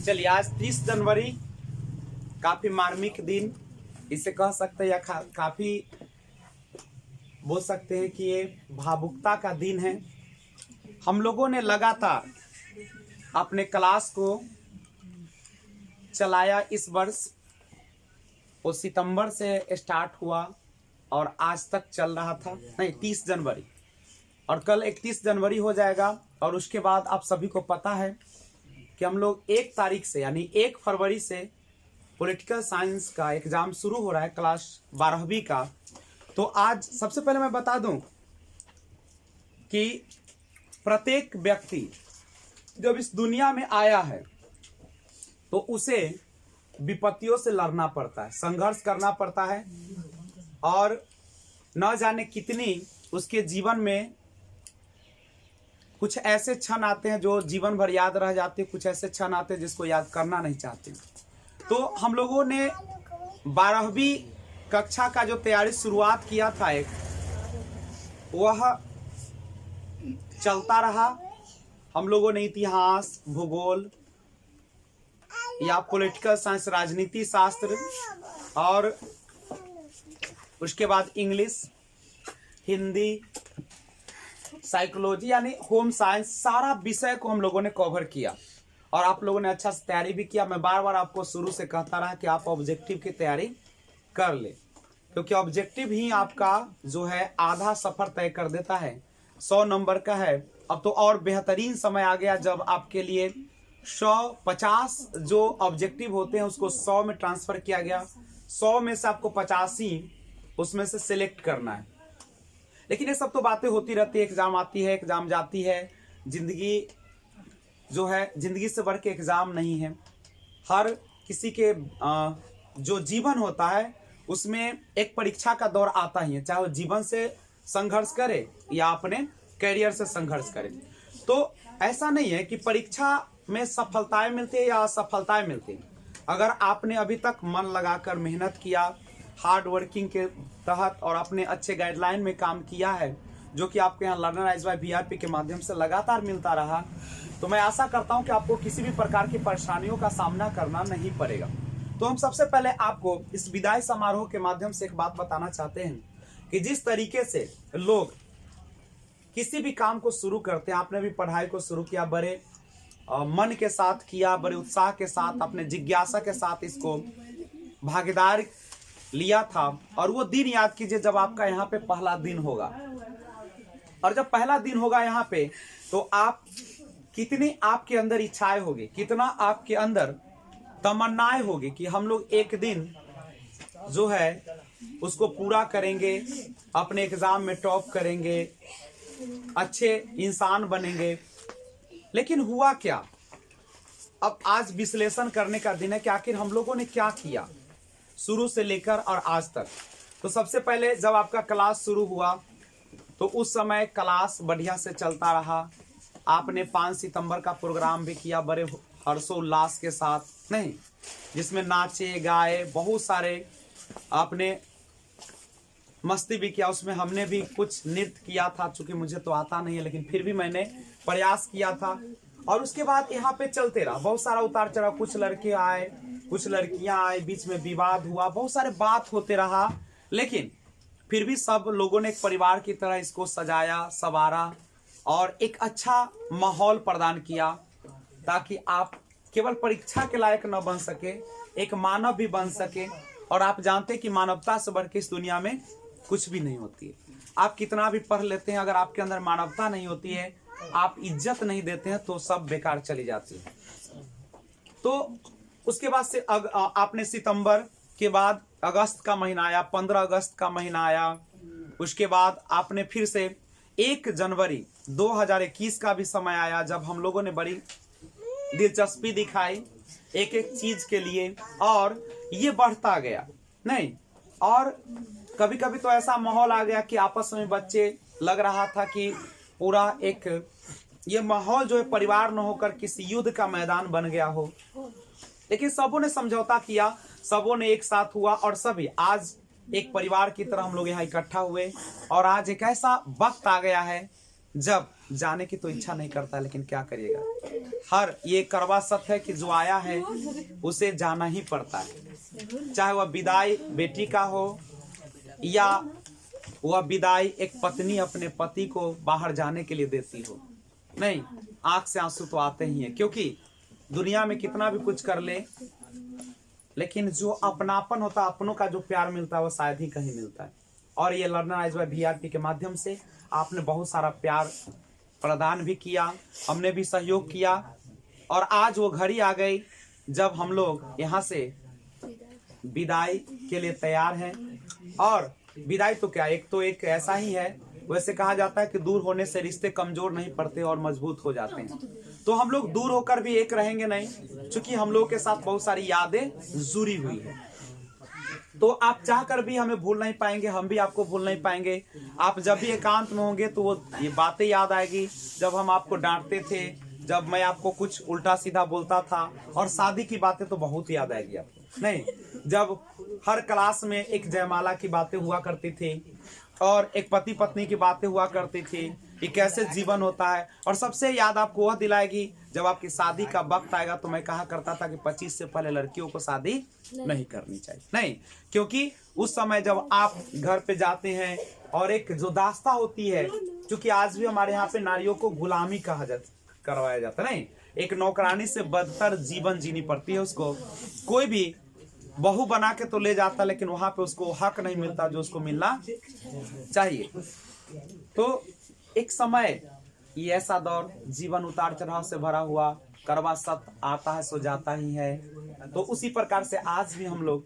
चलिए, आज 30 जनवरी काफी मार्मिक दिन इसे कह सकते हैं, या काफी बोल सकते हैं कि ये भावुकता का दिन है। हम लोगों ने लगातार अपने क्लास को चलाया। इस वर्ष वो सितंबर से स्टार्ट हुआ और आज तक चल रहा था। नहीं, 30 जनवरी और कल 31 जनवरी हो जाएगा। और उसके बाद आप सभी को पता है कि हम लोग 1 तारीख से यानी 1 फरवरी से पॉलिटिकल साइंस का एग्जाम शुरू हो रहा है, क्लास 12वीं का। तो आज सबसे पहले मैं बता दूं कि प्रत्येक व्यक्ति जब इस दुनिया में आया है तो उसे विपत्तियों से लड़ना पड़ता है, संघर्ष करना पड़ता है। और न जाने कितनी उसके जीवन में कुछ ऐसे क्षण आते हैं जो जीवन भर याद रह जाते हैं, कुछ ऐसे क्षण आते हैं जिसको याद करना नहीं चाहते। तो हम लोगों ने 12वीं कक्षा का जो तैयारी शुरुआत किया था, वह चलता रहा। हम लोगों ने इतिहास, भूगोल या पॉलिटिकल साइंस, राजनीति शास्त्र, और उसके बाद इंग्लिश, हिंदी, साइकोलॉजी यानी होम साइंस, सारा विषय को हम लोगों ने कवर किया। और आप लोगों ने अच्छा से तैयारी भी किया। मैं बार बार आपको शुरू से कहता रहा कि आप ऑब्जेक्टिव की तैयारी कर ले, क्योंकि ऑब्जेक्टिव ही आपका जो है आधा सफर तय कर देता है। 100 नंबर का है। अब तो और बेहतरीन समय आ गया जब आपके लिए 150 जो ऑब्जेक्टिव होते हैं उसको 100 में ट्रांसफर किया गया। 100 में से आपको 85 उसमें से सिलेक्ट करना है। लेकिन ये सब तो बातें होती रहती है, एग्जाम आती है, एग्जाम जाती है। जिंदगी जो है, जिंदगी से बढ़ के एग्जाम नहीं है। हर किसी के जो जीवन होता है उसमें एक परीक्षा का दौर आता ही है, चाहे वो जीवन से संघर्ष करे या अपने कैरियर से संघर्ष करे। तो ऐसा नहीं है कि परीक्षा में सफलताएं मिलती है या असफलताएं मिलती है। अगर आपने अभी तक मन लगाकर मेहनत किया, हार्ड वर्किंग के तहत, और अपने अच्छे गाइडलाइन में काम किया है, जो कि आपके यहाँ लर्नर बाय वीआरपी के माध्यम से लगातार मिलता रहा, तो मैं आशा करता हूं कि आपको किसी भी प्रकार की परेशानियों का सामना करना नहीं पड़ेगा। तो हम सबसे पहले आपको इस विदाई समारोह के माध्यम से एक बात बताना चाहते हैं कि जिस तरीके से लोग किसी भी काम को शुरू करते हैं, आपने भी पढ़ाई को शुरू किया, बड़े मन के साथ किया, बड़े उत्साह के साथ, अपने जिज्ञासा के साथ इसको भागीदार लिया था। और वो दिन याद कीजिए जब आपका यहाँ पे पहला दिन होगा। और जब पहला दिन होगा यहाँ पे, तो आप कितनी आपके अंदर इच्छाएं होगी, कितना आपके अंदर तमन्नाएं होगी कि हम लोग एक दिन जो है उसको पूरा करेंगे, अपने एग्जाम में टॉप करेंगे, अच्छे इंसान बनेंगे। लेकिन हुआ क्या? अब आज विश्लेषण करने का दिन है कि आखिर हम लोगों ने क्या किया शुरू से लेकर और आज तक। तो सबसे पहले जब आपका क्लास शुरू हुआ तो उस समय क्लास बढ़िया से चलता रहा। आपने 5 सितंबर का प्रोग्राम भी किया बड़े हर्षोल्लास के साथ, नहीं, जिसमें नाचे गाए, बहुत सारे आपने मस्ती भी किया। उसमें हमने भी कुछ नृत्य किया था, चूंकि मुझे तो आता नहीं है लेकिन फिर भी मैंने प्रयास किया था। और उसके बाद यहाँ पे चलते रहा, बहुत सारा उतार चढ़ाव, कुछ लड़के आए, कुछ लड़कियां आए, बीच में विवाद हुआ, बहुत सारे बात होते रहा। लेकिन फिर भी सब लोगों ने एक परिवार की तरह इसको सजाया, संवारा और एक अच्छा माहौल प्रदान किया, ताकि आप केवल परीक्षा के लायक न बन सके, एक मानव भी बन सके। और आप जानते हैं कि मानवता से बढ़ के इस दुनिया में कुछ भी नहीं होती है। आप कितना भी पढ़ लेते हैं, अगर आपके अंदर मानवता नहीं होती है, आप इज्जत नहीं देते हैं, तो सब बेकार चली जाती है। तो उसके बाद से आपने सितंबर के बाद अगस्त का महीना आया, 15 अगस्त का महीना आया। उसके बाद आपने फिर से 1 जनवरी 2021 का भी समय आया, जब हम लोगों ने बड़ी दिलचस्पी दिखाई एक एक चीज के लिए, और ये बढ़ता गया। नहीं, और कभी कभी तो ऐसा माहौल आ गया कि आपस में बच्चे, लग रहा था कि पूरा एक ये माहौल जो है परिवार न होकर किसी युद्ध का मैदान बन गया हो। लेकिन सबों ने समझौता किया, सबों ने एक साथ हुआ, और सभी आज एक परिवार की तरह हम लोग यहाँ इकट्ठा हुए। और आज एक ऐसा वक्त आ गया है जब जाने की तो इच्छा नहीं करता, लेकिन क्या करिएगा, हर ये कड़वा सत्य है कि जो आया है उसे जाना ही पड़ता है। चाहे वह विदाई बेटी का हो या वह विदाई एक पत्नी अपने पति को बाहर जाने के लिए देती हो, नहीं, आंख से आंसू तो आते ही हैं। क्योंकि दुनिया में कितना भी कुछ कर ले, लेकिन जो अपनापन होता है, अपनों का जो प्यार मिलता है, वो शायद ही कहीं मिलता है। और ये लर्नर आइज बाय VRP के माध्यम से आपने बहुत सारा प्यार प्रदान भी किया, हमने भी सहयोग किया, और आज वो घड़ी आ गई जब हम लोग यहाँ से विदाई के लिए तैयार हैं। और विदाई तो क्या, एक ऐसा ही है, वैसे कहा जाता है कि दूर होने से रिश्ते कमजोर नहीं पड़ते और मजबूत हो जाते हैं। तो हम लोग दूर होकर भी एक रहेंगे नहीं, क्योंकि हम लोग के साथ बहुत सारी यादें जुड़ी हुई है। तो आप चाहकर भी हमें भूल नहीं पाएंगे, हम भी आपको भूल नहीं पाएंगे। आप जब भी एकांत में होंगे तो वो ये बातें याद आएगी, जब हम आपको डांटते थे, जब मैं आपको कुछ उल्टा सीधा बोलता था, और शादी की बातें तो बहुत याद आएगी आपको, नहीं, जब हर क्लास में एक जयमाला की बातें हुआ करती थी और एक पति पत्नी की बातें हुआ करती थी कि कैसे जीवन होता है। और सबसे याद आपको वह दिलाएगी जब आपकी शादी का वक्त आएगा। तो मैं कहा करता था कि 25 से पहले लड़कियों को शादी नहीं करनी चाहिए, नहीं, क्योंकि उस समय जब आप घर पे जाते हैं और एक जो दास्ता होती है, क्योंकि आज भी हमारे यहाँ पे नारियों को गुलामी करवाया जाता है, नहीं, एक नौकरानी से बदतर जीवन जीनी पड़ती है उसको। कोई भी बहू बना के तो ले जाता, लेकिन वहां पे उसको हक नहीं मिलता जो उसको मिलना चाहिए। तो एक समय ये ऐसा दौर, जीवन उतार चढ़ाव से भरा हुआ, कड़वा सत्य आता है सो जाता ही है। तो उसी प्रकार से आज भी हम लोग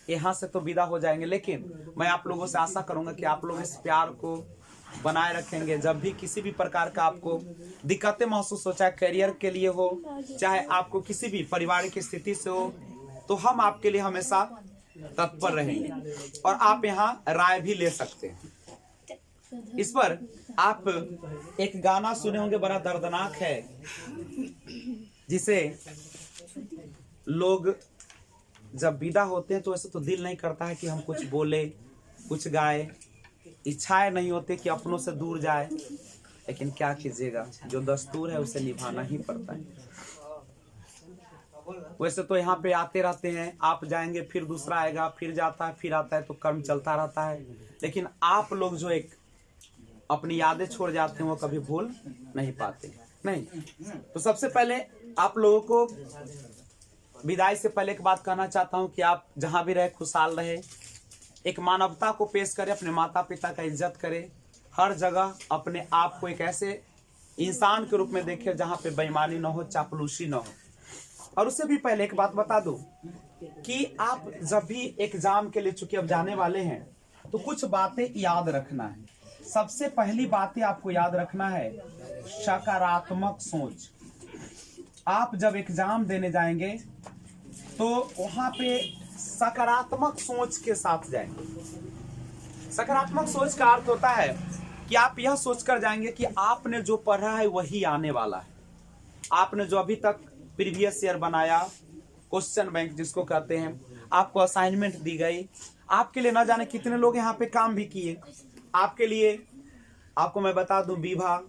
यहाँ से तो विदा हो जाएंगे, लेकिन मैं आप लोगों से आशा करूंगा कि आप लोग इस प्यार को बनाए रखेंगे। जब भी किसी भी प्रकार का आपको दिक्कतें महसूस हो, चाहे करियर के लिए हो, चाहे आपको किसी भी पारिवारिक स्थिति से हो, तो हम आपके लिए हमेशा तत्पर रहेंगे और आप यहाँ राय भी ले सकते हैं। इस पर आप एक गाना सुने होंगे, बड़ा दर्दनाक है, जिसे लोग जब विदा होते हैं तो ऐसे तो दिल नहीं करता है कि हम कुछ बोले, कुछ गाए, इच्छाएं नहीं होती कि अपनों से दूर जाए, लेकिन क्या कीजिएगा, जो दस्तूर है उसे निभाना ही पड़ता है। वैसे तो यहाँ पे आते रहते हैं, आप जाएंगे फिर दूसरा आएगा, फिर जाता है, फिर आता है, तो कर्म चलता रहता है। लेकिन आप लोग जो एक अपनी यादें छोड़ जाते हैं वो कभी भूल नहीं पाते, नहीं। तो सबसे पहले आप लोगों को विदाई से पहले एक बात कहना चाहता हूँ कि आप जहाँ भी रहे खुशहाल रहे, एक मानवता को पेश करें, अपने माता पिता का इज्जत करें, हर जगह अपने आप को एक ऐसे इंसान के रूप में देखें जहाँ पे बेईमानी न हो, चापलूसी न हो। और उससे भी पहले एक बात बता दूं कि आप जब भी एग्जाम के लिए चूंकि अब जाने वाले हैं, तो कुछ बातें याद रखना है। सबसे पहली बातें आपको याद रखना है सकारात्मक सोच। आप जब एग्जाम देने जाएंगे तो वहां पे सकारात्मक सोच के साथ जाएंगे। सकारात्मक सोच का अर्थ होता है कि आप यह सोचकर जाएंगे कि आपने जो पढ़ा है वही आने वाला है। आपने जो अभी तक प्रीवियस ईयर बनाया, क्वेश्चन बैंक जिसको कहते हैं, आपको असाइनमेंट दी गई, आपके लिए ना जाने कितने लोग यहाँ पे काम भी किए आपके लिए। आपको मैं बता दूं, विभा,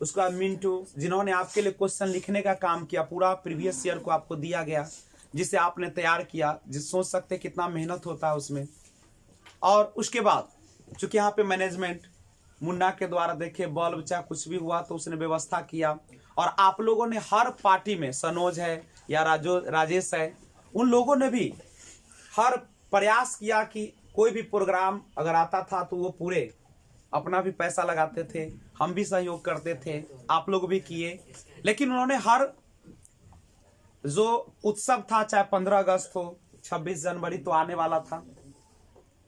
उसके बाद मिंटू, जिन्होंने आपके लिए क्वेश्चन लिखने का काम किया, पूरा प्रीवियस ईयर को आपको दिया गया, जिसे आपने तैयार किया, जिस सोच सकते कितना मेहनत होता है उसमें। और उसके बाद चूंकि यहाँ पे मैनेजमेंट मुन्ना के द्वारा देखे बल्ब चाहे कुछ भी हुआ तो उसने व्यवस्था किया, और आप लोगों ने हर पार्टी में, सनोज है या राजेश है, उन लोगों ने भी हर प्रयास किया कि कोई भी प्रोग्राम अगर आता था तो वो पूरे अपना भी पैसा लगाते थे, हम भी सहयोग करते थे, आप लोग भी किए। लेकिन उन्होंने हर जो उत्सव था, चाहे 15 अगस्त हो, 26 जनवरी तो आने वाला था,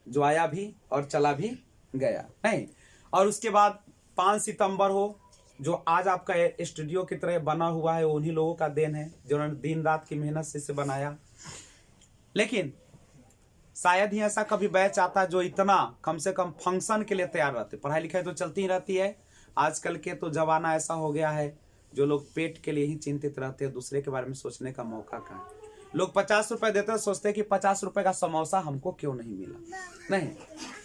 जो आया भी और चला भी गया, नहीं। और उसके बाद 5 सितंबर हो, जो आज आपका स्टूडियो की तरह बना हुआ है, उन्हीं लोगों का देन है जिन्होंने दिन रात की मेहनत से इसे बनाया। लेकिन शायद ही ऐसा कभी बैच आता जो इतना कम से कम फंक्शन के लिए तैयार रहते। पढ़ाई लिखाई तो चलती ही रहती है, आजकल के तो जमाना ऐसा हो गया है जो लोग पेट के लिए ही चिंतित रहते हैं, दूसरे के बारे में सोचने का मौका कहाँ है। लोग 50 रुपए देते हैं, सोचते हैं कि 50 रुपए का समोसा हमको क्यों नहीं मिला, नहीं,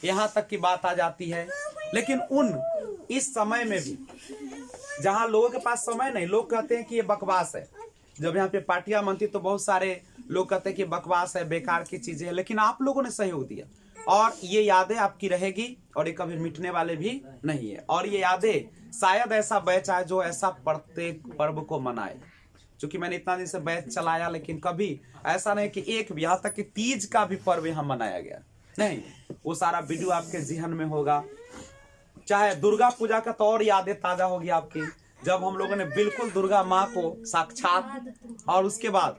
यहाँ तक की बात आ जाती है। लेकिन उन इस समय में भी जहां लोगों के पास समय नहीं, लोग कहते हैं कि ये बकवास है। जब यहाँ पे पार्टियां बनती तो बहुत सारे लोग कहते हैं कि बकवास है, बेकार की चीजें है, लेकिन आप लोगों ने सहयोग दिया और ये यादें आपकी रहेगी और ये कभी मिटने वाले भी नहीं है। और ये यादें शायद ऐसा बैच आए जो ऐसा प्रत्येक पर्व को मनाए। क्योंकि मैंने इतना दिन से बैच चलाया, लेकिन कभी ऐसा नहीं कि एक भी, यहाँ तक कि तीज का भी पर्व यहाँ मनाया गया नहीं। वो सारा वीडियो आपके जहन में होगा। चाहे दुर्गा पूजा का तो और यादें ताजा होगी आपकी, जब हम लोगों ने बिल्कुल दुर्गा माँ को साक्षात और उसके बाद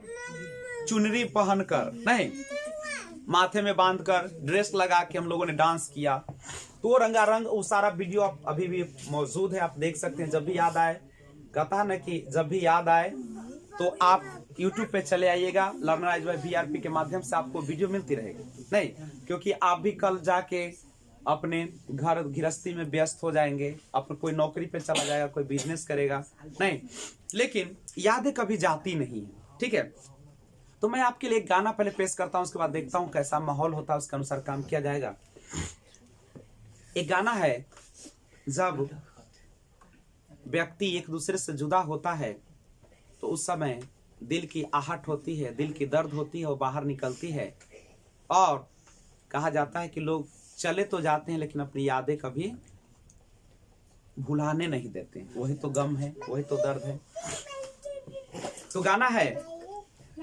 चुनरी पहनकर, नहीं, माथे में बांधकर, ड्रेस लगा के हम लोगों ने डांस किया। तो रंगारंग वो सारा वीडियो अभी भी मौजूद है, आप देख सकते हैं। जब भी याद आए, कहता है ना कि जब भी याद आए तो आप YouTube पे चले आइएगा। लर्नराइज बाय VRP के माध्यम से आपको वीडियो मिलती रहेगी। नहीं, क्योंकि आप भी कल जाके अपने घर गृहस्थी में व्यस्त हो जाएंगे, अपने कोई नौकरी पे चला जाएगा, कोई बिजनेस करेगा, नहीं, लेकिन यादें कभी जाती नहीं है। ठीक है, तो मैं आपके लिए एक गाना पहले पेश करता हूं, उसके बाद देखता हूं कैसा माहौल होता है, उसके अनुसार काम किया जाएगा। एक गाना है, जब व्यक्ति एक दूसरे से जुदा होता है तो उस समय दिल की आहट होती है, दिल की दर्द होती है, वो बाहर निकलती है। और कहा जाता है कि लोग चले तो जाते हैं लेकिन अपनी यादें कभी भुलाने नहीं देते। वही तो गम है, वही तो दर्द है। तो गाना है,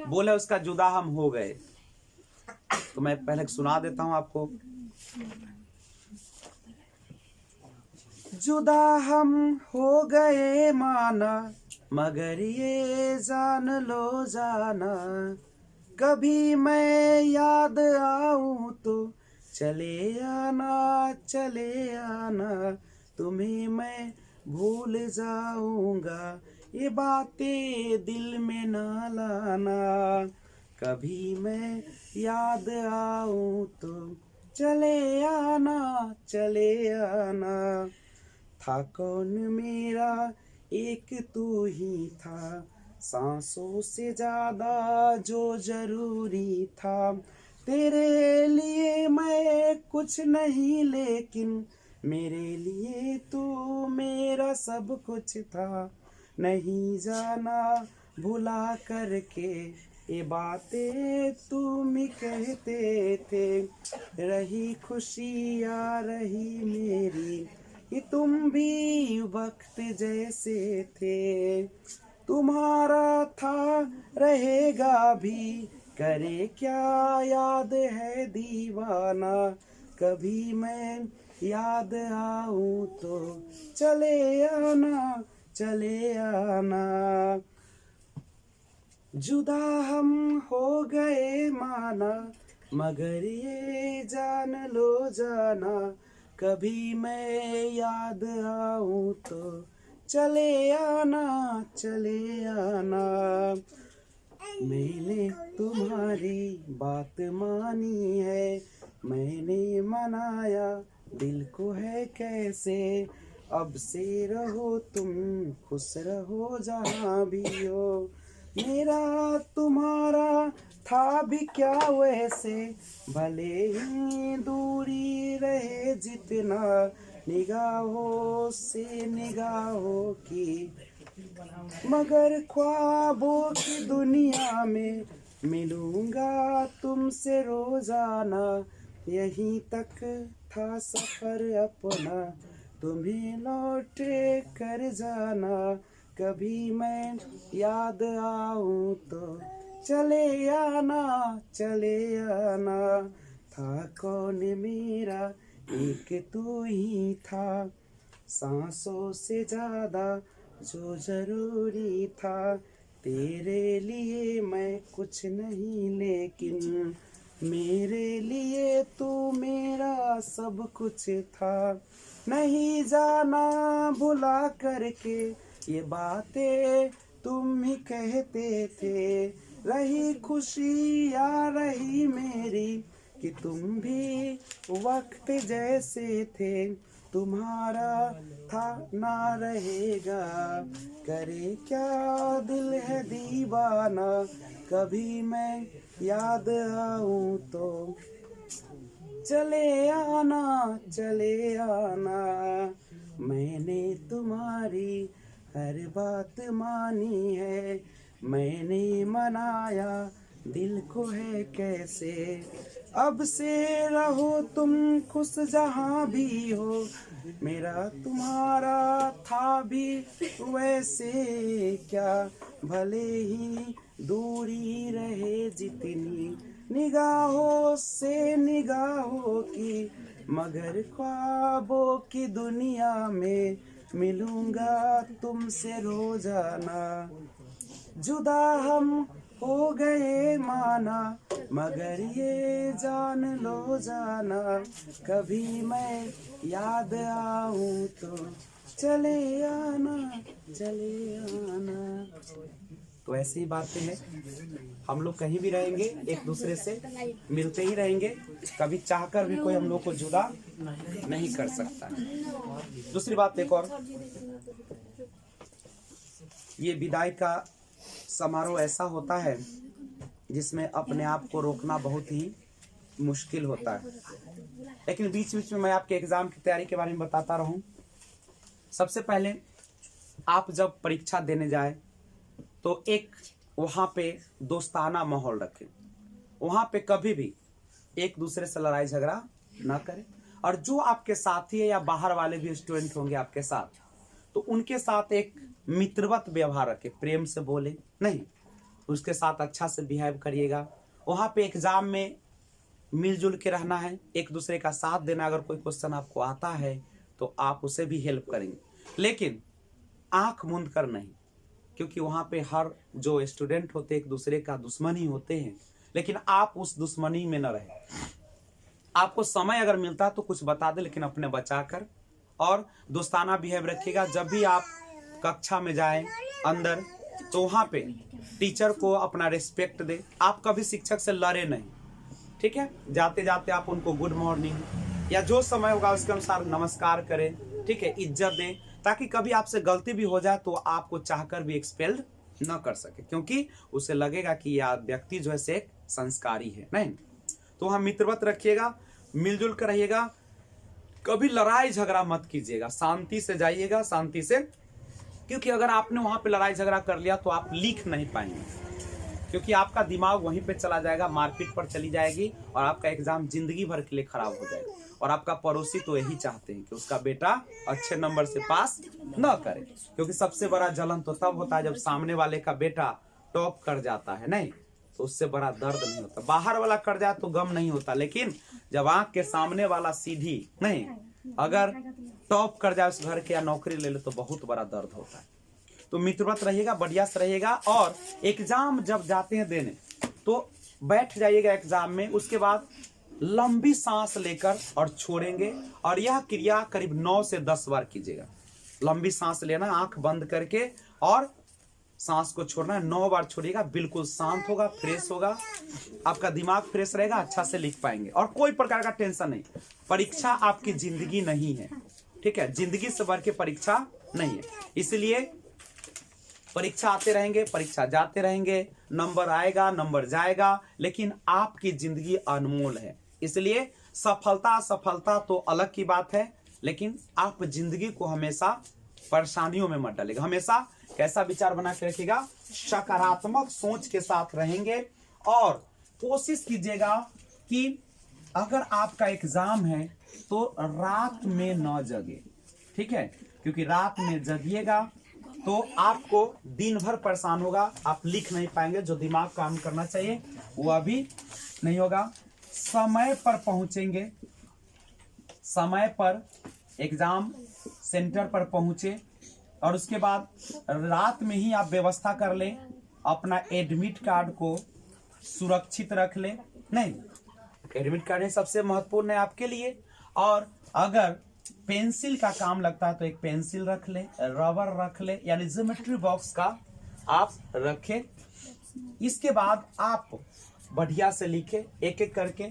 बोले उसका जुदा हम हो गए। तो मैं पहले सुना देता हूं आपको। जुदा हम हो गए माना, मगर ये जान लो जाना, कभी मैं याद आऊं तो चले आना, चले आना, तुम्हें मैं भूल जाऊंगा, ये बातें दिल में ना लाना, कभी मैं याद आऊं तो चले आना, चले आना, था कौन मेरा एक तू ही था, सांसों से ज्यादा जो जरूरी था, तेरे लिए मैं कुछ नहीं लेकिन मेरे लिए तू मेरा सब कुछ था, नहीं जाना भुला करके ये बातें तुम ही कहते थे, रही खुशियाँ रही मेरी, कि तुम भी वक्त जैसे थे, तुम्हारा था रहेगा भी, करे क्या याद है दीवाना, कभी मैं याद आऊं तो चले आना, चले आना, जुदा हम हो गए माना, मगर ये जान लो जाना, कभी मैं याद आऊं तो चले आना, चले आना, मैंने तुम्हारी बात मानी है, मैंने मनाया दिल को है कैसे, अब से रहो तुम खुश रहो जहाँ भी हो, मेरा तुम्हारा था भी क्या वैसे, भले ही दूरी रहे जितना, निगाहों से निगाहों की, मगर ख्वाबों की दुनिया में मिलूंगा तुमसे रोजाना, यहीं तक था सफर अपना, तुम्हें लौट कर जाना, कभी मैं याद आऊं तो चले आना, चले आना, था कौन मेरा एक तू ही था, सांसों से ज्यादा जो जरूरी था, तेरे लिए मैं कुछ नहीं लेकिन मेरे लिए तू मेरा सब कुछ था, नहीं जाना भुला करके ये बातें तुम ही कहते थे, रही खुशी या रही मेरी, कि तुम भी वक्त जैसे थे, तुम्हारा था ना रहेगा, करे क्या दिल है दीवाना, कभी मैं याद आऊं तो चले आना, चले आना, मैंने तुम्हारी हर बात मानी है, मैंने मनाया दिल को है कैसे, अब से रहो तुम खुश जहाँ भी हो, मेरा तुम्हारा था भी वैसे, क्या भले ही दूरी रहे जितनी निगाहों से निगाहों की, मगर ख्वाबों की दुनिया में मिलूंगा तुमसे रोजाना, जुदा हम हो गए माना, मगर ये जान लो जाना, कभी मैं याद आऊं तो चले आना चले आना। तो ऐसी ही बातें हैं, हम लोग कहीं भी रहेंगे एक दूसरे से मिलते ही रहेंगे, कभी चाहकर भी कोई हम लोग को जुदा नहीं कर सकता। दूसरी बात एक और, ये विदाई का समारोह ऐसा होता है जिसमें अपने आप को रोकना बहुत ही मुश्किल होता है, लेकिन बीच बीच में मैं आपके एग्जाम की तैयारी के बारे में बताता रहूं। सबसे पहले आप जब परीक्षा देने जाए तो एक वहां पे दोस्ताना माहौल रखें, वहां पे कभी भी एक दूसरे से लड़ाई झगड़ा ना करें, और जो आपके साथी है या बाहर वाले भी स्टूडेंट होंगे आपके साथ, तो उनके साथ एक मित्रवत व्यवहार रखें, प्रेम से बोले नहीं, उसके साथ अच्छा से बिहेव करिएगा। वहां पे एग्जाम में मिलजुल के रहना है, एक दूसरे का साथ देना, अगर कोई क्वेश्चन आपको आता है तो आप उसे भी हेल्प करेंगे, लेकिन आंख मूंद कर नहीं, क्योंकि वहां पे हर जो स्टूडेंट होते एक दूसरे का दुश्मन ही होते हैं, लेकिन आप उस दुश्मनी में न रहे। आपको समय अगर मिलता है तो कुछ बता दे, लेकिन अपने बचा कर और दोस्ताना बिहेव रखिएगा। जब भी आप कक्षा में जाएं अंदर, तो वहां पे टीचर को अपना रिस्पेक्ट दे, आप कभी शिक्षक से लड़े नहीं, ठीक है। जाते जाते आप उनको गुड मॉर्निंग या जो समय होगा उसके अनुसार नमस्कार करें, ठीक है, इज्जत दें, ताकि कभी आपसे गलती भी हो जाए तो आपको चाहकर भी एक्सपेल्ड न कर सके, क्योंकि उसे लगेगा कि यह व्यक्ति जो है से एक संस्कारी है। नहीं, तो वहां मित्रवत रखिएगा, मिलजुल कर रहिएगा, कभी लड़ाई झगड़ा मत कीजिएगा, शांति से जाइएगा, शांति से, क्योंकि अगर आपने वहां पे लड़ाई झगड़ा कर लिया तो आप लिख नहीं पाएंगे, क्योंकि आपका दिमाग वहीं पे चला जाएगा, मारपीट पर चली जाएगी और आपका एग्जाम जिंदगी भर के लिए खराब हो जाएगा। और आपका पड़ोसी तो यही चाहते हैं कि उसका बेटा अच्छे नंबर से पास न करे, क्योंकि सबसे बड़ा जलन तो तब होता है जब सामने वाले का बेटा टॉप कर जाता है, नहीं तो उससे बड़ा दर्द नहीं होता। बाहर वाला कर जाए तो गम नहीं होता, लेकिन जब आंख के सामने वाला सीधी नहीं अगर टॉप कर जाए उस घर के या नौकरी ले ले तो बहुत बड़ा दर्द होता है। तो मित्रवत रहिएगा, बढ़िया से रहिएगा, और एग्जाम जब जाते हैं देने तो बैठ जाइएगा एग्जाम में, उसके बाद लंबी सांस लेकर और छोड़ेंगे, और यह क्रिया करीब 9 से 10 बार कीजिएगा। लंबी सांस लेना आंख बंद करके और सांस को छोड़ना है, 9 बार छोड़िएगा, बिल्कुल शांत होगा, फ्रेश होगा, आपका दिमाग फ्रेश रहेगा, अच्छा से लिख पाएंगे और कोई प्रकार का टेंशन नहीं। परीक्षा आपकी जिंदगी नहीं है, ठीक है, जिंदगी से बढ़ के परीक्षा नहीं है, इसलिए परीक्षा आते रहेंगे, परीक्षा जाते रहेंगे, नंबर आएगा, नंबर जाएगा, लेकिन आपकी जिंदगी अनमोल है। इसलिए सफलता तो अलग की बात है, लेकिन आप जिंदगी को हमेशा परेशानियों में मत डालेगा। हमेशा कैसा विचार बना के रखिएगा, सकारात्मक सोच के साथ रहेंगे, और कोशिश कीजिएगा कि अगर आपका एग्जाम है तो रात में न जगे, ठीक है, क्योंकि रात में जगिएगा तो आपको दिन भर परेशान होगा, आप लिख नहीं पाएंगे, जो दिमाग काम करना चाहिए वो अभी नहीं होगा। समय पर पहुंचेंगे, समय पर एग्जाम सेंटर पर पहुंचे, और उसके बाद रात में ही आप व्यवस्था कर लें, अपना एडमिट कार्ड को सुरक्षित रख लें। नहीं, एडमिट कार्ड है सबसे महत्वपूर्ण है आपके लिए, और अगर पेंसिल का काम लगता है तो एक पेंसिल रख ले, रबर रख ले, यानी ज्योमेट्री बॉक्स का आप रखें। इसके बाद आप बढ़िया से लिखे एक एक करके।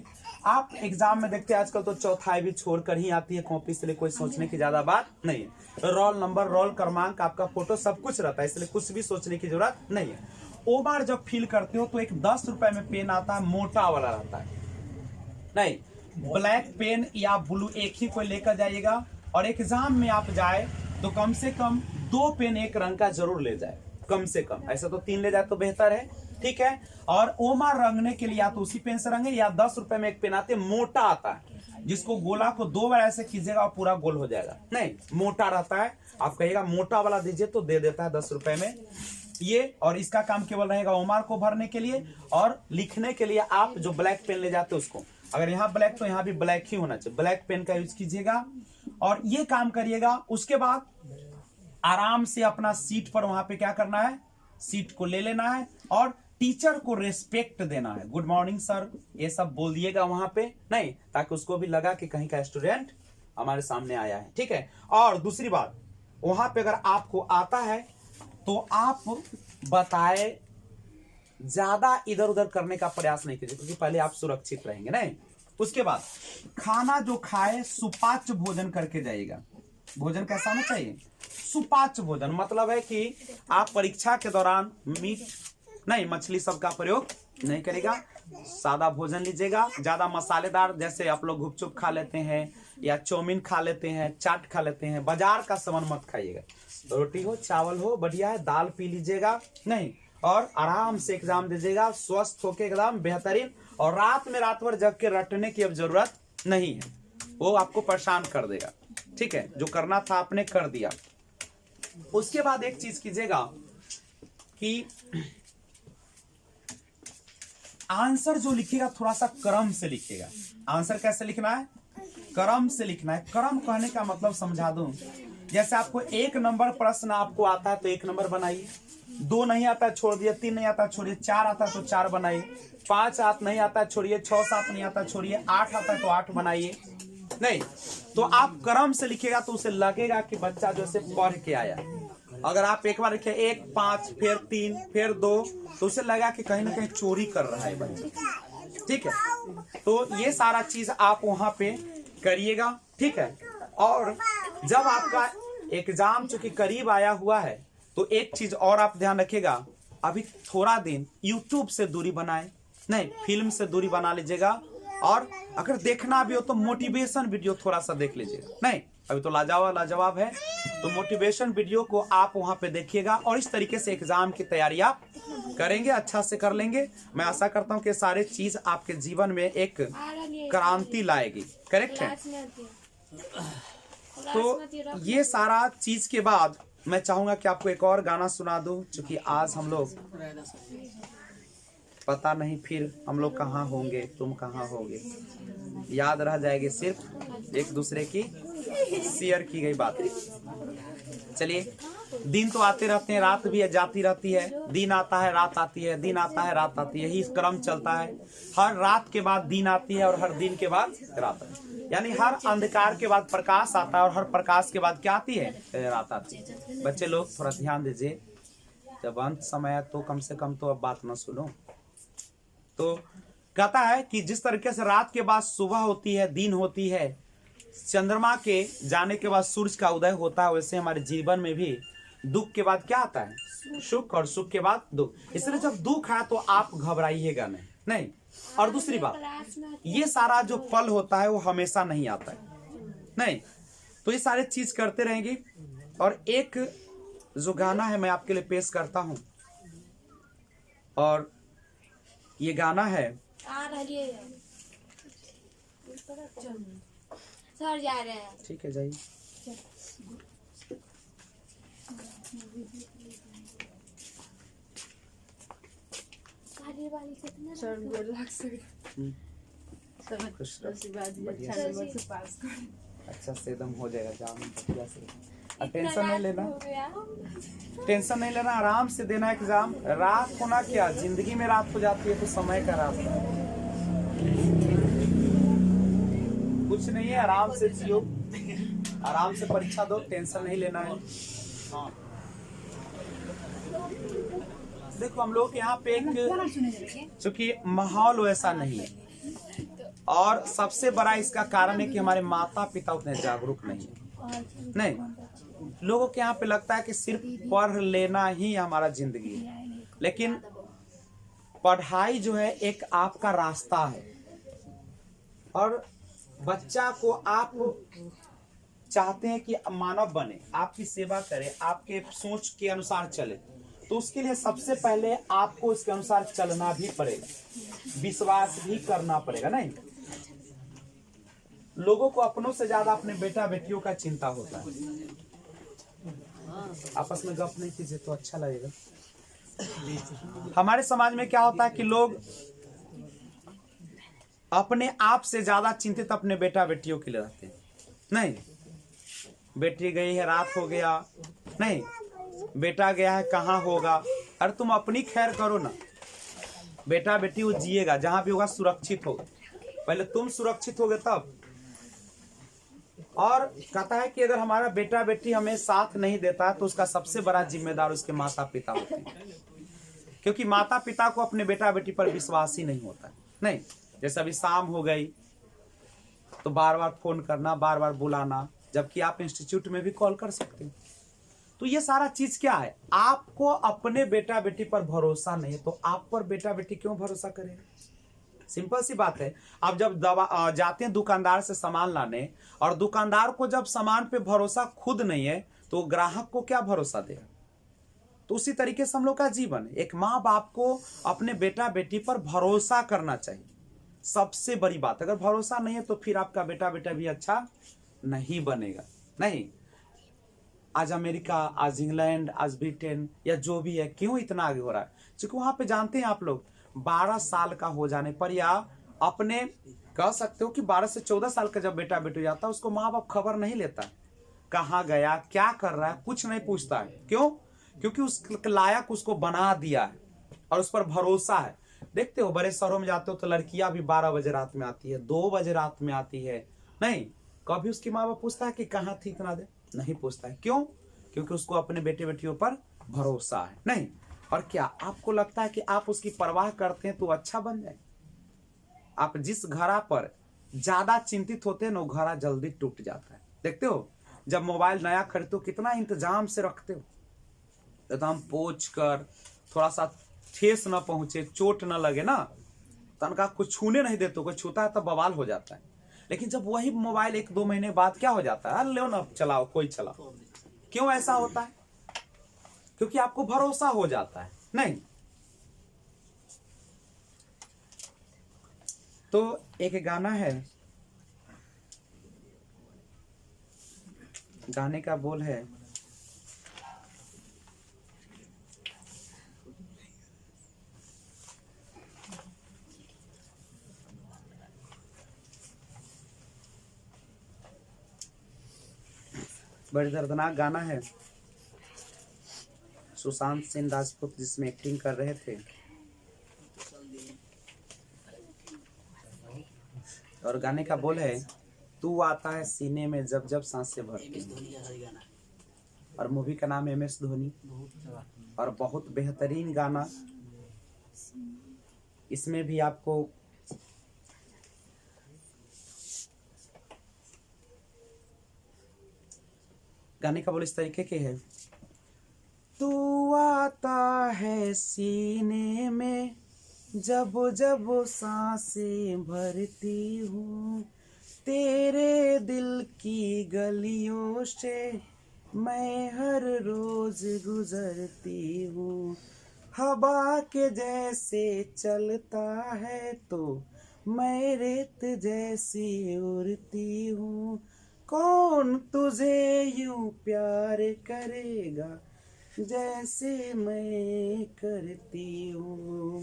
आप एग्जाम में देखते हैं आजकल तो चौथाई भी छोड़कर ही आती है कॉपी, इसलिए कोई सोचने की ज्यादा बात नहीं है। रोल नंबर, रोल क्रमांक, आपका फोटो सब कुछ रहता है, इसलिए कुछ भी सोचने की जरूरत नहीं है। ओ बार जब फिल करते हो तो एक 10 रुपए में पेन आता है, मोटा वाला रहता है, नहीं ब्लैक पेन या ब्लू एक ही कोई लेकर जाइएगा, और एग्जाम में आप जाए तो कम से कम 2 पेन एक रंग का जरूर ले जाए, कम से कम। ऐसा तो 3 ले जाए तो बेहतर है, ठीक है। और ओमा रंगने के लिए या तो उसी पेन से रंगे, या 10 रुपए में एक पेन आते मोटा आता है, जिसको गोला को 2 बार ऐसे कीजिएगा और पूरा गोल हो जाएगा। नहीं, मोटा रहता है, आप कहिएगा मोटा वाला दीजिए तो दे देता है 10 रुपए में ये। और इसका काम केवल रहेगा ओमार को भरने के लिए, और लिखने के लिए आप जो ब्लैक पेन ले जाते हैं उसको, अगर यहाँ ब्लैक तो यहाँ भी ब्लैक ही होना चाहिए, ब्लैक पेन का यूज कीजिएगा और ये काम करिएगा। उसके बाद आराम से अपना सीट पर वहां पे क्या करना है, सीट को ले लेना है और टीचर को रेस्पेक्ट देना है। गुड मॉर्निंग सर, ये सब बोल दिएगा वहां पे, नहीं, ताकि उसको भी लगा कि कहीं का स्टूडेंट हमारे सामने आया है, ठीक है। और दूसरी बात, वहां पे अगर आपको आता है तो आप बताए, ज्यादा इधर उधर करने का प्रयास नहीं कीजिए, क्योंकि पहले आप सुरक्षित रहेंगे। नहीं, उसके बाद खाना जो खाए सुपाच्य भोजन करके जाइएगा। भोजन कैसा होना चाहिए, सुपाच्य भोजन, मतलब है कि आप परीक्षा के दौरान मीट नहीं, मछली सब का प्रयोग नहीं करेगा, सादा भोजन लीजिएगा। ज्यादा मसालेदार, जैसे आप लोग गुपचुप खा लेते हैं या चाउमीन खा लेते हैं, चाट खा लेते हैं, बाजार का सामान मत खाइएगा। रोटी हो, चावल हो, बढ़िया है, दाल पी लीजिएगा, नहीं, और आराम से एग्जाम दीजिएगा, स्वस्थ होके एकदम बेहतरीन। और रात में रात भर जग के रटने की अब जरूरत नहीं है, वो आपको परेशान कर देगा, ठीक है। जो करना था आपने कर दिया। उसके बाद एक चीज कीजिएगा कि आंसर जो लिखेगा थोड़ा सा क्रम से लिखेगा। आंसर कैसे लिखना है, क्रम से लिखना है। क्रम कहने का मतलब समझा दूं, जैसे आपको 1 नंबर प्रश्न आपको आता है तो 1 नंबर बनाइए, 2 नहीं आता छोड़ दिए, 3 नहीं आता छोड़िए, 4 आता तो 4 बनाइए, 5 नहीं आता छोड़िए, 6 7 नहीं आता छोड़िए, 8 आता तो 8 बनाइए। नहीं तो आप क्रम से लिखेगा तो उसे लगेगा कि बच्चा जो से पढ़ के आया। अगर आप एक बार लिखे 1 5 फिर 3 फिर 2 तो उसे लगा कि कहीं ना कहीं चोरी कर रहा है बच्चा, ठीक है। तो ये सारा चीज आप वहां पे करिएगा, ठीक है। और जब आपका एग्जाम चूंकि करीब आया हुआ है तो एक चीज और आप ध्यान रखिएगा, अभी थोड़ा दिन यूट्यूब से दूरी बनाए, नहीं फिल्म से दूरी बना लीजिएगा। और अगर देखना भी हो तो मोटिवेशन वीडियो थोड़ा सा देख लीजिएगा। नहीं, अभी तो लाजवाब है, तो मोटिवेशन वीडियो को आप वहां पे देखिएगा और इस तरीके से एग्जाम की तैयारी आप करेंगे, अच्छा से कर लेंगे। मैं आशा करता हूं कि सारे चीज आपके जीवन में एक क्रांति लाएगी, करेक्ट है। तो ये सारा चीज के बाद मैं चाहूंगा कि आपको एक और गाना सुना दूं, क्योंकि आज हम लोग पता नहीं फिर हम लोग कहाँ होंगे, तुम कहाँ होगे, याद रह जाएगी सिर्फ एक दूसरे की शेयर की गई बातें। चलिए, दिन तो आते रहते हैं, रात भी जाती रहती है, दिन आता है रात आती है, दिन आता है रात आती है, यही क्रम चलता है। हर रात के बाद दिन आती है और हर दिन के बाद रात आती है, यानी हर अंधकार के बाद प्रकाश आता है और हर प्रकाश के बाद क्या आती है, रात आती है। बच्चे लोग थोड़ा ध्यान दीजिए, जब अंत समय है तो कम से कम तो अब बात न सुनो। तो कहता है कि जिस तरीके से रात के बाद सुबह होती है, दिन होती है, चंद्रमा के जाने के बाद सूरज का उदय होता है, वैसे हमारे जीवन में भी दुख के बाद क्या आता है, सुख, और सुख के बाद दुख। इसलिए जब दुख है तो आप घबराइएगा नहीं। और दूसरी बात, ये सारा जो पल होता है वो हमेशा नहीं आता है, नहीं, तो ये सारे चीज करते रहेंगे। और एक जो गाना है मैं आपके लिए पेश करता हूं, और ये गाना है, सर जा रहे हैं, ठीक है जाइए। सर गोर लाग से खुश रहो, बढ़िया अच्छा नंबर से पास कर, अच्छा से एकदम हो जाएगा जाम बढ़िया से। टेंशन नहीं लेना, टेंशन नहीं लेना, आराम से देना एग्जाम। रात होना क्या, जिंदगी में रात हो जाती है तो समय का रात है, कुछ नहीं है, आराम से जियो, आराम से परीक्षा दो, टेंशन नहीं लेना है। हाँ देखो, हम लोग यहाँ पे एक, चूंकि माहौल वैसा नहीं है, और सबसे बड़ा इसका कारण है कि हमारे माता पिता उतने जागरूक नहीं। लोगों के यहाँ पे लगता है कि सिर्फ पढ़ लेना ही हमारा जिंदगी है, लेकिन पढ़ाई जो है एक आपका रास्ता है, और बच्चा को आप चाहते हैं कि मानव बने, आपकी सेवा करे, आपके सोच के अनुसार चले, तो उसके लिए सबसे पहले आपको इसके अनुसार चलना भी पड़ेगा, विश्वास भी करना पड़ेगा। नहीं, लोगों को अपनों से ज्यादा अपने बेटा बेटियों का चिंता होता है। आपस में गप नहीं कीजिए तो अच्छा लगेगा। हमारे समाज में क्या होता है कि लोग अपने आप से ज्यादा चिंतित अपने बेटा बेटियों के लिए रहते हैं। नहीं, बेटी गई है, रात हो गया, नहीं बेटा गया है, कहाँ होगा। अरे तुम अपनी खैर करो ना, बेटा बेटी वो जिएगा, जहां भी होगा सुरक्षित होगा, पहले तुम सुरक्षित होगे तब। और कहता है कि अगर हमारा बेटा बेटी हमें साथ नहीं देता तो उसका सबसे बड़ा जिम्मेदार उसके माता पिता होते हैं, क्योंकि माता पिता को अपने बेटा बेटी पर विश्वास ही नहीं होता। नहीं, जैसे अभी शाम हो गई तो बार बार फोन करना, बार बार बुलाना, जबकि आप इंस्टीट्यूट में भी कॉल कर सकते हैं। तो ये सारा चीज क्या है, आपको अपने बेटा बेटी पर भरोसा नहीं है तो आप पर बेटा बेटी क्यों भरोसा करेगा। सिंपल सी बात है। आप जब जाते हैं दुकानदार से सामान लाने, और दुकानदार को जब सामान पे भरोसा खुद नहीं है तो ग्राहक को क्या भरोसा देगा। तो उसी तरीके से हम लोग का जीवन है। एक माँ बाप को अपने बेटा बेटी पर भरोसा करना चाहिए, सबसे बड़ी बात। अगर भरोसा नहीं है तो फिर आपका बेटा बेटा भी अच्छा नहीं बनेगा। नहीं, आज अमेरिका, आज इंग्लैंड, आज ब्रिटेन या जो भी है, क्यों इतना आगे हो रहा है, क्योंकि वहां पे जानते हैं आप लोग 12 साल का हो जाने पर, या अपने कह सकते हो कि 12 से 14 साल का जब बेटा बेटी जाता है, उसको माँ बाप खबर नहीं लेता है, कहाँ गया, क्या कर रहा है, कुछ नहीं पूछता है। क्यों? क्योंकि उस लायक उसको बना दिया है और उस पर भरोसा है। देखते हो बड़े शहरों में जाते हो तो लड़कियां भी 12 बजे रात में आती है, 2 बजे रात में आती है। नहीं, कभी उसकी माँ बाप पूछता है कि कहाँ थी इतना देर? नहीं पूछता है। क्यों? क्योंकि उसको अपने बेटे बेटियों पर भरोसा है। नहीं, और क्या आपको लगता है कि आप उसकी परवाह करते हैं तो अच्छा बन जाए? आप जिस घड़ा पर ज्यादा चिंतित होते हैं ना, वो घड़ा जल्दी टूट जाता है। देखते हो जब मोबाइल नया खरीदते हो कितना इंतजाम से रखते हो, एकदम पोंछ कर, थोड़ा सा ठेस न पहुंचे, चोट न लगे ना, तनका कुछ छूने नहीं देते, कोई छूता है तब बवाल हो जाता है। लेकिन जब वही मोबाइल 1-2 महीने बाद क्या हो जाता है, लो ना चलाओ, कोई चलाओ। क्यों ऐसा होता है? क्योंकि आपको भरोसा हो जाता है। नहीं, तो एक गाना है, गाने का बोल है, बड़ी दर्दनाक गाना है, सुशांत सिंह राजपूत जिसमें एक्टिंग कर रहे थे, और गाने का बोल है, तू आता है सीने में जब जब सांसें भरती हैं। और मूवी का नाम MS धोनी, और बहुत बेहतरीन गाना। इसमें भी आपको गाने का बोल इस तरीके के है, तू आता है सीने में जब जब सांसें भरती हूँ, तेरे दिल की गलियों से मैं हर रोज गुजरती हूँ, हवा के जैसे चलता है तो मैं रेत जैसी उड़ती हूँ, कौन तुझे यूं प्यार करेगा जैसे मैं करती हूँ।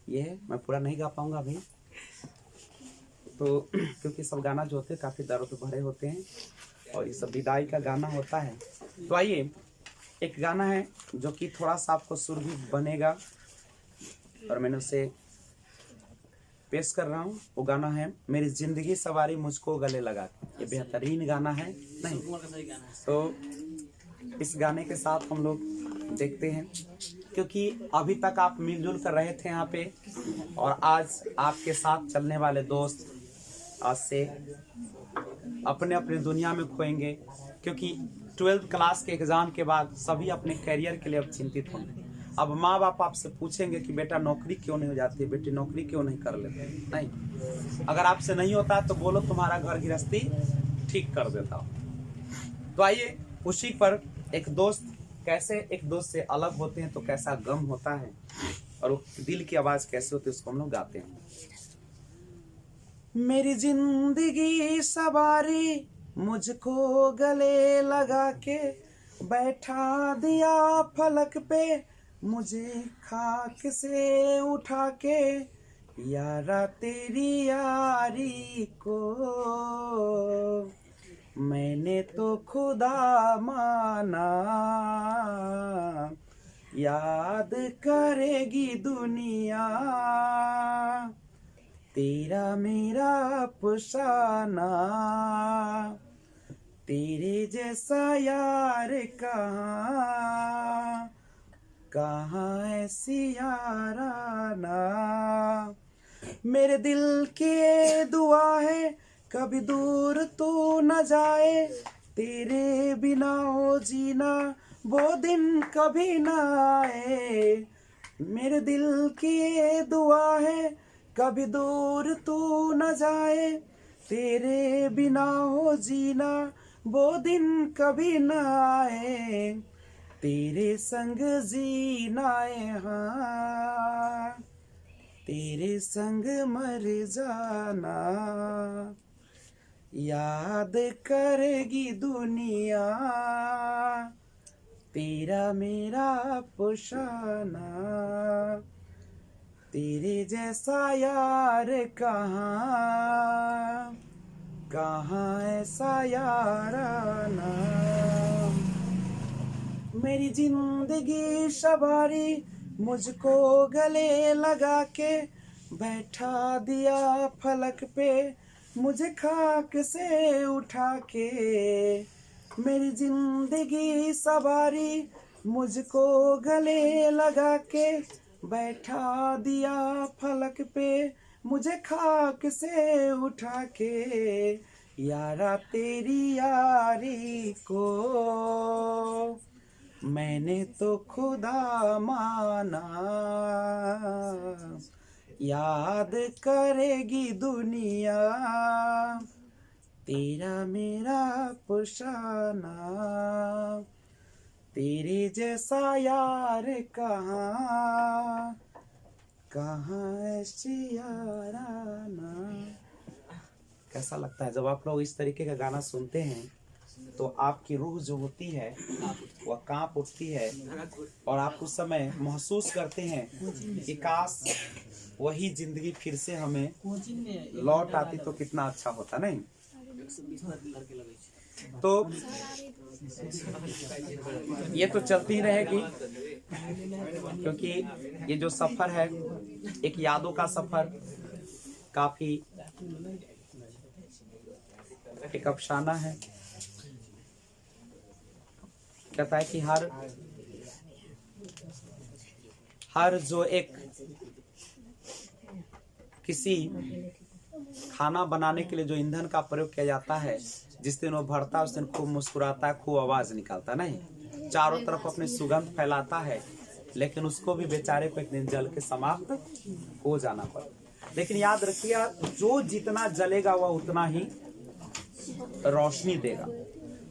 ये मैं पूरा नहीं गा पाऊंगा अभी तो, क्योंकि सब गाना जो होते हैं काफ़ी दर्द भरे होते हैं और ये सब विदाई का गाना होता है। तो आइए एक गाना है जो कि थोड़ा सा आपको सुर भी बनेगा और मैंने उसे पेश कर रहा हूँ। वो गाना है, मेरी जिंदगी सवारी मुझको गले लगा। ये बेहतरीन गाना है। नहीं तो इस गाने के साथ हम लोग देखते हैं, क्योंकि अभी तक आप मिलजुल कर रहे थे यहाँ पे, और आज आपके साथ चलने वाले दोस्त आज से अपने अपने दुनिया में खोएंगे, क्योंकि 12th क्लास के एग्ज़ाम के बाद सभी अपने करियर के लिए अब चिंतित होंगे। अब माँ बाप आपसे पूछेंगे कि बेटा नौकरी क्यों नहीं हो जाती, बेटी नौकरी क्यों नहीं कर लेते। नहीं, अगर आपसे नहीं होता है तो बोलो तुम्हारा घर गृहस्थी ठीक कर देता हूँ। तो आइए उसी पर एक दोस्त कैसे एक दोस्त से अलग होते हैं तो कैसा गम होता है और वो दिल की आवाज कैसे होती है उसको हम लोग गाते हैं। मेरी जिंदगी सवारी मुझको गले लगा के बैठा दिया फलक पे मुझे खाक से उठा के यारा तेरी यारी को मैंने तो खुदा माना याद करेगी दुनिया तेरा मेरा अफसाना तेरे जैसा यार कहाँ कहाँ ऐसी याराना। मेरे दिल की ये दुआ है कभी दूर तू न जाए तेरे बिना हो जीना वो दिन कभी न आए। मेरे दिल की ये दुआ है कभी दूर तू न जाए तेरे बिना हो जीना वो दिन कभी न आए तेरे संग जीना हाँ तेरे संग मर जाना याद करेगी दुनिया तेरा मेरा अफसाना तेरे जैसा यार कहाँ कहाँ ऐसा याराना। मेरी जिंदगी सवारी मुझको गले लगा के बैठा दिया फलक पे मुझे खाक से उठा के। मेरी जिंदगी सवारी मुझको गले लगा के बैठा दिया फलक पे मुझे खाक से उठा के यारा तेरी यारी को मैंने तो खुदा माना याद करेगी दुनिया तेरा मेरा अफसाना तेरे जैसा यार कहाँ कहाँ ऐसी याराना। कैसा लगता है जब आप लोग इस तरीके का गाना सुनते हैं तो आपकी रूह जो होती है वह कांप उठती है और आप उस समय महसूस करते हैं कि काश वही जिंदगी फिर से हमें लौट आती तो कितना अच्छा होता नहीं। तो ये तो चलती ही रहेगी क्योंकि ये जो सफर है एक यादों का सफर काफी एक अफसाना है। कहता है कि हर जो एक किसी खाना बनाने के लिए जो ईंधन का प्रयोग किया जाता है जिस दिन वो भरता है उस दिन खूब मुस्कुराता है खूब आवाज निकालता नहीं चारों तरफ अपनी सुगंध फैलाता है लेकिन उसको भी बेचारे को एक दिन जल के समाप्त हो जाना पड़ा। लेकिन याद रखिए जो जितना जलेगा वह उतना ही रोशनी देगा।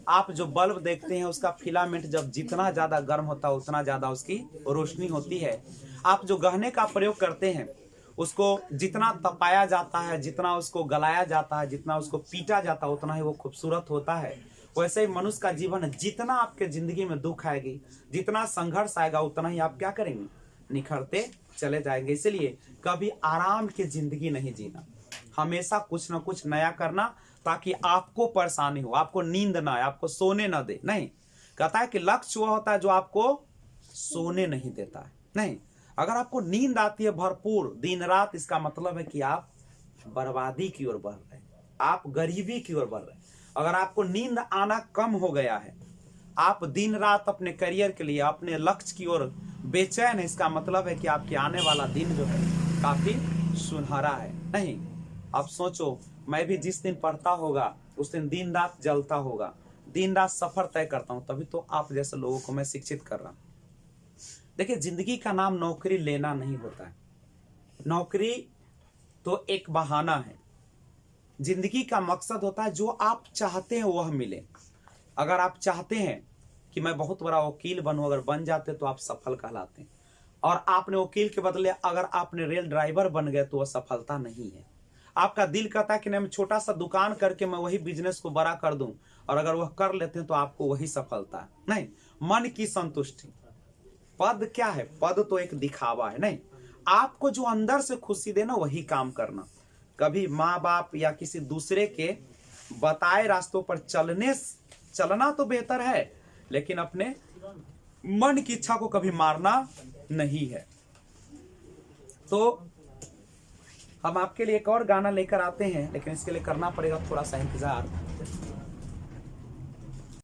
आप जो बल्ब देखते हैं उसका फिलामेंट जब जितना ज्यादा गर्म होता है उतना ज्यादा उसकी रोशनी होती है। आप जो गहने का प्रयोग करते हैं उसको जितना तपाया जाता है जितना उसको गलाया जाता है जितना उसको पीटा जाता है उतना ही वो खूबसूरत होता है। वैसे ही मनुष्य का जीवन है जितना आपके जिंदगी में दुख आएगी जितना संघर्ष आएगा उतना ही आप क्या करेंगे निखरते चले जाएंगे। इसलिए कभी आराम की जिंदगी नहीं जीना हमेशा कुछ ना कुछ नया करना ताकि आपको परेशानी हो आपको नींद ना आए आपको सोने ना दे नहीं। कहता है कि लक्ष्य वह होता है जो आपको सोने नहीं देता है नहीं। अगर आपको नींद आती है भरपूर दिन रात इसका मतलब है कि आप बर्बादी की ओर बढ़ रहे हैं आप गरीबी की ओर बढ़ रहे हैं। अगर आपको नींद आना कम हो गया है आप दिन रात अपने करियर के लिए अपने लक्ष्य की ओर बेचैन है इसका मतलब है कि आपके आने वाला दिन जो है काफी सुनहरा है नहीं। आप सोचो मैं भी जिस दिन पढ़ता होगा उस दिन रात जलता होगा दिन रात सफर तय करता हूं तभी तो आप जैसे लोगों को मैं शिक्षित कर रहा हूं। देखिए जिंदगी का नाम नौकरी लेना नहीं होता है। नौकरी तो एक बहाना है। जिंदगी का मकसद होता है जो आप चाहते हैं वह मिले। अगर आप चाहते हैं कि मैं बहुत बड़ा वकील बनूं, अगर बन जाते तो आप सफल कहलाते हैं। और आपने वकील के बदले अगर आपने रेल ड्राइवर बन गए तो वह सफलता नहीं है। आपका दिल कहता है कि नहीं, मैं छोटा सा दुकान करके मैं वही बिजनेस को बड़ा कर दूं, और अगर वह कर लेते हैं तो आपको वही सफलता है। नहीं, मन की संतुष्टि। पद क्या है? पद तो एक दिखावा है। नहीं, आपको जो अंदर से खुशी देना वही काम करना। कभी माँ बाप या किसी दूसरे के बताए रास्तों पर चलना तो बेहतर है, लेकिन अपने मन की इच्छा को कभी मारना नहीं है। तो हम आपके लिए एक और गाना लेकर आते हैं, लेकिन इसके लिए करना पड़ेगा थोड़ा सा इंतजार।